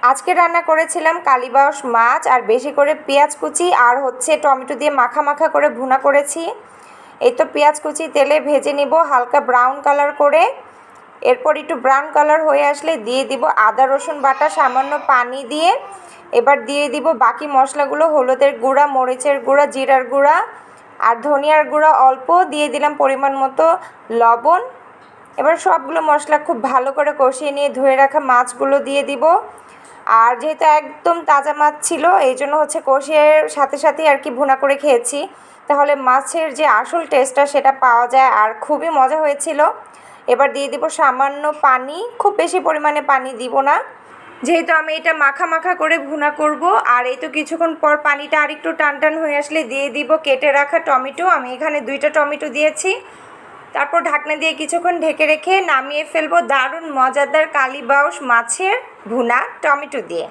আজকে রান্না করেছিলাম কালীবাউস মাছ আর বেশি করে পেঁয়াজ কুচি আর টমেটো দিয়ে মাখা মাখা করে ভুনা করেছি। এই তো পেঁয়াজ কুচি তেলে ভেজে নিব হালকা ব্রাউন কালার করে। এরপর একটু ব্রাউন কালার হয়ে আসলে দিয়ে দিব আদা রসুন বাটা সামান্য পানি দিয়ে। এবার দিয়ে দিব বাকি মশলাগুলো, হলুদের গুঁড়া, মরিচের গুঁড়া, জিরার গুঁড়া আর ধনিয়ার গুঁড়া অল্প, দিয়ে দিলাম পরিমাণ মতো লবণ। এবার সবগুলো মশলা খুব ভালো করে কষিয়ে নিয়ে ধুয়ে রাখা মাছগুলো দিয়ে দিব। আর যেহেতু একদম তাজা মাছ ছিল এই জন্য কষিয়ে সাথে সাথেই আর কি ভুনা করে খেয়েছি, তাহলে মাছের যে আসল টেস্টটা সেটা পাওয়া যায় আর খুবই মজা হয়েছিল। এবার দিয়ে দিব সামান্য পানি, খুব বেশি পরিমাণে পানি দিব না, যেহেতু আমি এটা মাখা মাখা করে ভুনা করব। আর এই তো কিছুক্ষণ পর পানিটা আরেকটু টান টান হয়ে আসলে দিয়ে দিব কেটে রাখা টমেটো। আমি এখানে 2টা টমেটো দিয়েছি। তারপর ঢাকনা দিয়ে কিছুক্ষণ ঢেকে রেখে নামিয়ে ফেলবো দারুণ মজাদার কালীবাউস মাছের ভুনা টমেটো দিয়ে।